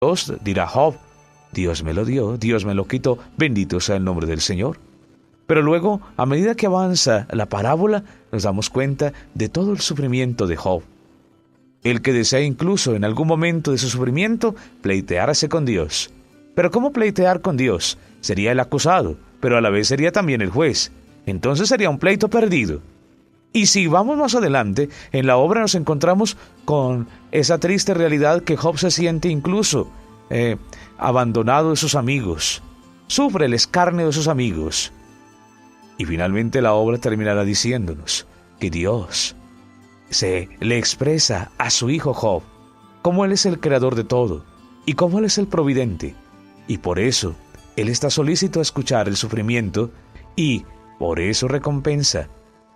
Dios, dirá Job, Dios me lo dio, Dios me lo quitó, bendito sea el nombre del Señor. Pero luego, a medida que avanza la parábola, nos damos cuenta de todo el sufrimiento de Job. El que desea incluso en algún momento de su sufrimiento pleitearse con Dios. Pero ¿cómo pleitear con Dios? Sería el acusado, pero a la vez sería también el juez. Entonces sería un pleito perdido. Y si vamos más adelante, en la obra nos encontramos con esa triste realidad que Job se siente incluso abandonado de sus amigos. Sufre el escarnio de sus amigos. Y finalmente la obra terminará diciéndonos que Dios se le expresa a su hijo Job cómo Él es el creador de todo y cómo Él es el providente. Y por eso Él está solícito a escuchar el sufrimiento y por eso recompensa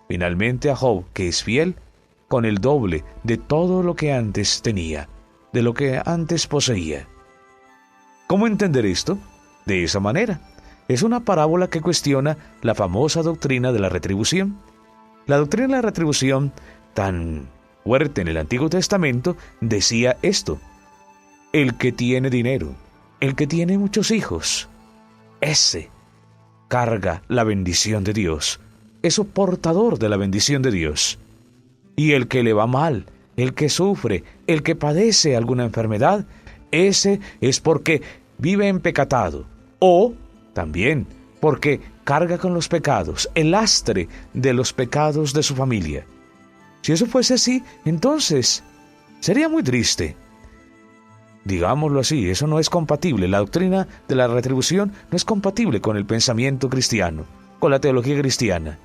finalmente a Job, que es fiel, con el doble de todo lo que antes tenía, de lo que antes poseía. ¿Cómo entender esto? De esa manera. Es una parábola que cuestiona la famosa doctrina de la retribución. La doctrina de la retribución, tan fuerte en el Antiguo Testamento, decía esto: el que tiene dinero, el que tiene muchos hijos, ese carga la bendición de Dios, es un portador de la bendición de Dios. Y el que le va mal, el que sufre, el que padece alguna enfermedad, ese es porque vive empecatado, o también porque carga con los pecados, el lastre de los pecados de su familia. Si eso fuese así, entonces sería muy triste. Digámoslo así, eso no es compatible. La doctrina de la retribución no es compatible con el pensamiento cristiano, con la teología cristiana.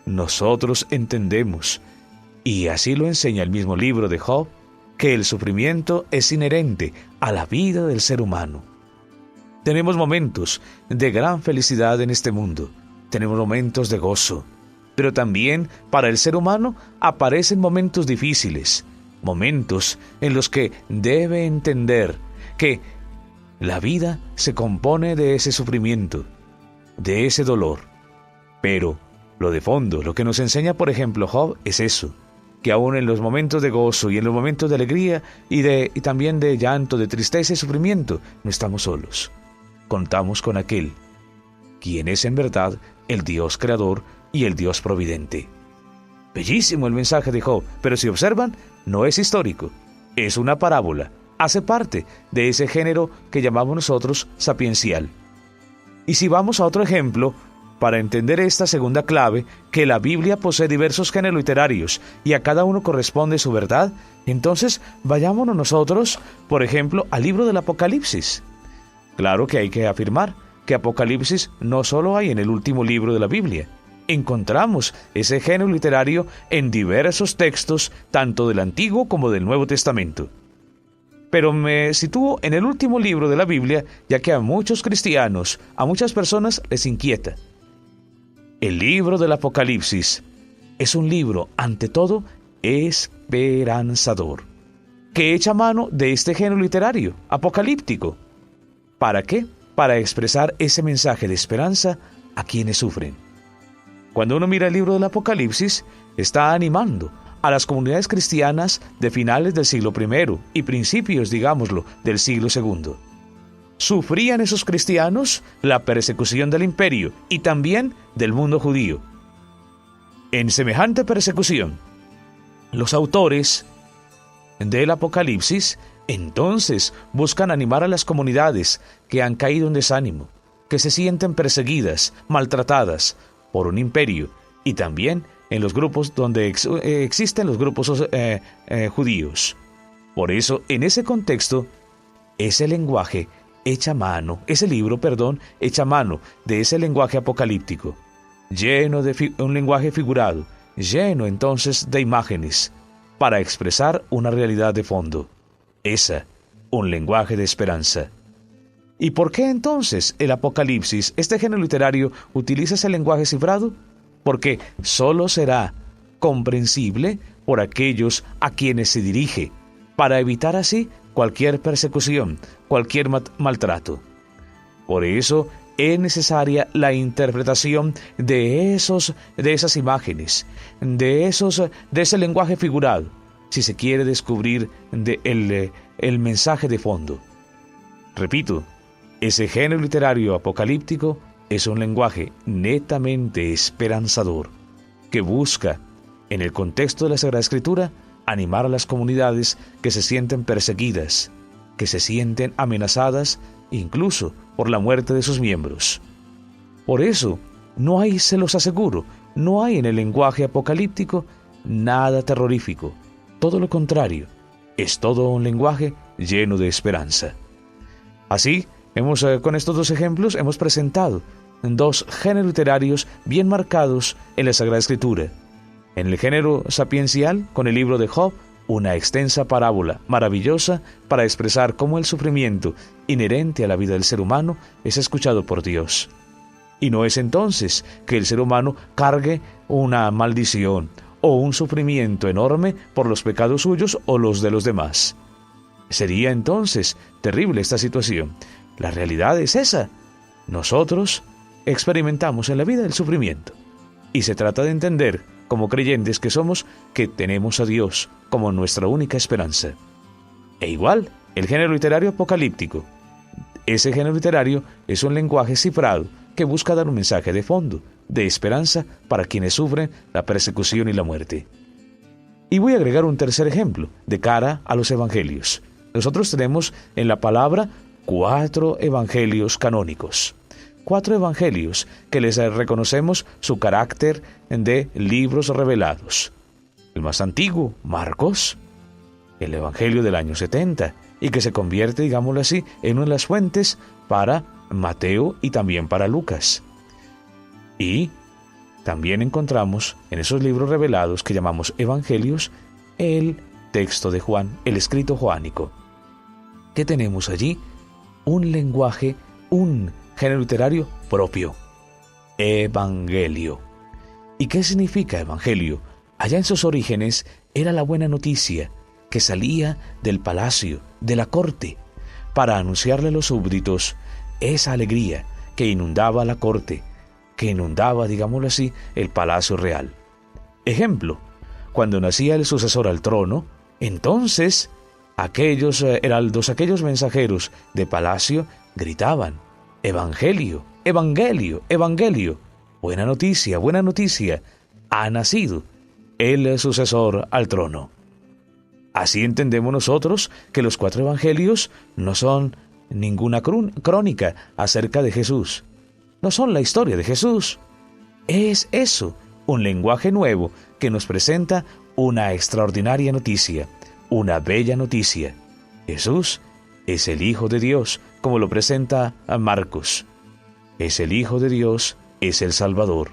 Nosotros entendemos, y así lo enseña el mismo libro de Job, que el sufrimiento es inherente a la vida del ser humano. Tenemos momentos de gran felicidad en este mundo, tenemos momentos de gozo, pero también para el ser humano aparecen momentos difíciles, momentos en los que debe entender que la vida se compone de ese sufrimiento, de ese dolor. Pero lo de fondo, lo que nos enseña, por ejemplo, Job, es eso, que aún en los momentos de gozo y en los momentos de alegría y también de llanto, de tristeza y sufrimiento, no estamos solos. Contamos con aquel, quien es en verdad el Dios creador y el Dios providente. Bellísimo el mensaje de Job, pero si observan, no es histórico, es una parábola, hace parte de ese género que llamamos nosotros sapiencial. Y si vamos a otro ejemplo, para entender esta segunda clave, que la Biblia posee diversos géneros literarios y a cada uno corresponde su verdad, entonces vayámonos nosotros, por ejemplo, al libro del Apocalipsis. Claro que hay que afirmar que Apocalipsis no solo hay en el último libro de la Biblia. Encontramos ese género literario en diversos textos, tanto del Antiguo como del Nuevo Testamento. Pero me sitúo en el último libro de la Biblia, ya que a muchos cristianos, a muchas personas les inquieta. El libro del Apocalipsis es un libro, ante todo, esperanzador, que echa mano de este género literario, apocalíptico. ¿Para qué? Para expresar ese mensaje de esperanza a quienes sufren. Cuando uno mira el libro del Apocalipsis, está animando a las comunidades cristianas de finales del siglo I y principios, digámoslo, del siglo II. Sufrían esos cristianos la persecución del imperio y también del mundo judío. En semejante persecución, los autores del Apocalipsis entonces buscan animar a las comunidades que han caído en desánimo, que se sienten perseguidas, maltratadas por un imperio, y también en los grupos donde existen los grupos judíos. Por eso, en ese contexto, ese libro echa mano de ese lenguaje apocalíptico, lleno de un lenguaje figurado, lleno entonces de imágenes, para expresar una realidad de fondo. Un lenguaje de esperanza. ¿Y por qué entonces el Apocalipsis, este género literario, utiliza ese lenguaje cifrado? Porque solo será comprensible por aquellos a quienes se dirige, para evitar así cualquier persecución, cualquier maltrato. Por eso es necesaria la interpretación de esas imágenes, de ese lenguaje figurado, si se quiere descubrir el mensaje de fondo. Repito, ese género literario apocalíptico es un lenguaje netamente esperanzador, que busca, en el contexto de la Sagrada Escritura, animar a las comunidades que se sienten perseguidas, que se sienten amenazadas incluso por la muerte de sus miembros. Por eso, no hay, se los aseguro, no hay en el lenguaje apocalíptico nada terrorífico. Todo lo contrario, es todo un lenguaje lleno de esperanza. Así, con estos dos ejemplos hemos presentado dos géneros literarios bien marcados en la Sagrada Escritura. En el género sapiencial, con el libro de Job, una extensa parábola maravillosa para expresar cómo el sufrimiento inherente a la vida del ser humano es escuchado por Dios. Y no es entonces que el ser humano cargue una maldición o un sufrimiento enorme por los pecados suyos o los de los demás. Sería entonces terrible esta situación. La realidad es esa. Nosotros experimentamos en la vida el sufrimiento. Y se trata de entender, como creyentes que somos, que tenemos a Dios como nuestra única esperanza. E igual, el género literario apocalíptico. Ese género literario es un lenguaje cifrado que busca dar un mensaje de fondo, de esperanza para quienes sufren la persecución y la muerte. Y voy a agregar un tercer ejemplo, de cara a los evangelios. Nosotros tenemos en la palabra 4 evangelios canónicos. 4 evangelios que les reconocemos su carácter de libros revelados. El más antiguo, Marcos, el evangelio del año 70, y que se convierte, digámoslo así, en una de las fuentes para Mateo y también para Lucas. Y también encontramos en esos libros revelados que llamamos evangelios el texto de Juan, el escrito joánico. ¿Qué tenemos allí? Un lenguaje, un género literario propio. Evangelio. ¿Y qué significa evangelio? Allá en sus orígenes era la buena noticia que salía del palacio, de la corte, para anunciarle a los súbditos esa alegría que inundaba la corte, que inundaba, digámoslo así, el palacio real. Ejemplo, cuando nacía el sucesor al trono, entonces aquellos heraldos, aquellos mensajeros de palacio gritaban: Evangelio, Evangelio, Evangelio. Buena noticia, ha nacido el sucesor al trono. Así entendemos nosotros que los 4 evangelios no son ninguna crónica acerca de Jesús. No son la historia de Jesús. Es eso, un lenguaje nuevo que nos presenta una extraordinaria noticia, una bella noticia. Jesús es el Hijo de Dios, como lo presenta a Marcos. Es el Hijo de Dios, es el Salvador.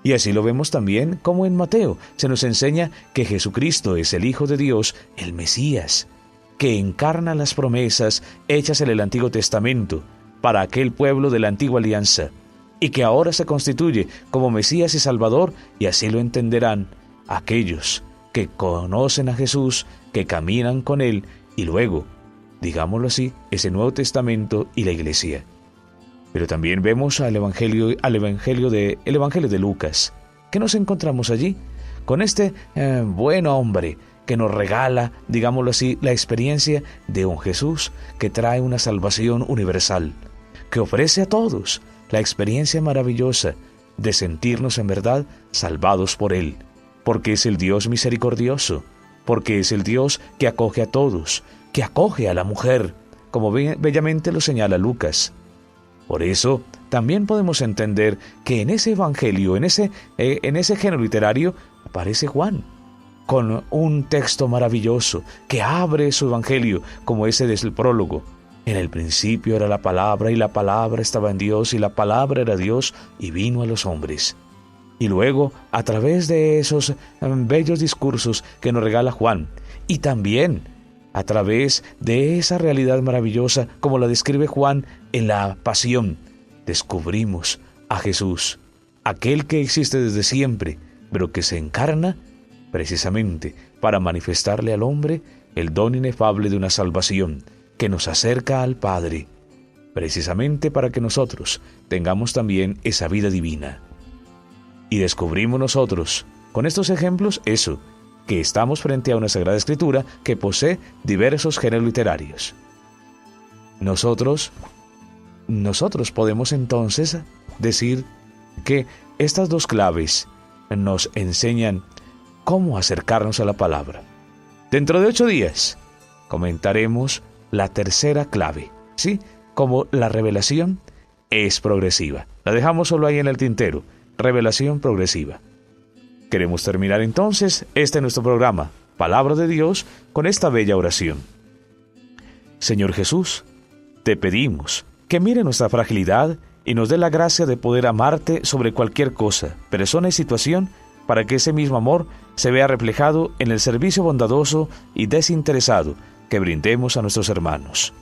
Y así lo vemos también como en Mateo se nos enseña que Jesucristo es el Hijo de Dios, el Mesías, que encarna las promesas hechas en el Antiguo Testamento para aquel pueblo de la Antigua Alianza, y que ahora se constituye como Mesías y Salvador, y así lo entenderán aquellos que conocen a Jesús, que caminan con Él, y luego, digámoslo así, ese Nuevo Testamento y la Iglesia. Pero también vemos el Evangelio de Lucas. ¿Qué nos encontramos allí? Con este buen hombre que nos regala, digámoslo así, la experiencia de un Jesús que trae una salvación universal, que ofrece a todos la experiencia maravillosa de sentirnos en verdad salvados por Él, porque es el Dios misericordioso, porque es el Dios que acoge a todos, que acoge a la mujer, como bellamente lo señala Lucas. Por eso, también podemos entender que en ese evangelio, en ese género literario, aparece Juan, con un texto maravilloso que abre su evangelio, como ese desde el prólogo. En el principio era la palabra, y la palabra estaba en Dios, y la palabra era Dios, y vino a los hombres. Y luego, a través de esos bellos discursos que nos regala Juan, y también a través de esa realidad maravillosa como la describe Juan en la pasión, descubrimos a Jesús, aquel que existe desde siempre, pero que se encarna precisamente para manifestarle al hombre el don inefable de una salvación que nos acerca al Padre, precisamente para que nosotros tengamos también esa vida divina. Y descubrimos nosotros, con estos ejemplos, eso, que estamos frente a una Sagrada Escritura que posee diversos géneros literarios. Nosotros podemos entonces decir que estas dos claves nos enseñan cómo acercarnos a la palabra. Dentro de 8 días comentaremos la tercera clave, ¿sí? Como la revelación es progresiva. La dejamos solo ahí en el tintero, revelación progresiva. Queremos terminar entonces nuestro programa, Palabra de Dios, con esta bella oración. Señor Jesús, te pedimos que mire nuestra fragilidad y nos dé la gracia de poder amarte sobre cualquier cosa, persona y situación, para que ese mismo amor se vea reflejado en el servicio bondadoso y desinteresado que brindemos a nuestros hermanos.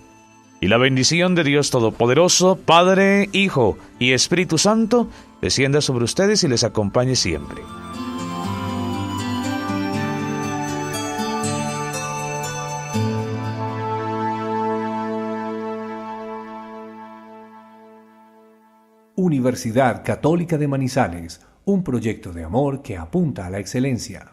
Y la bendición de Dios Todopoderoso, Padre, Hijo y Espíritu Santo, descienda sobre ustedes y les acompañe siempre. Universidad Católica de Manizales, un proyecto de amor que apunta a la excelencia.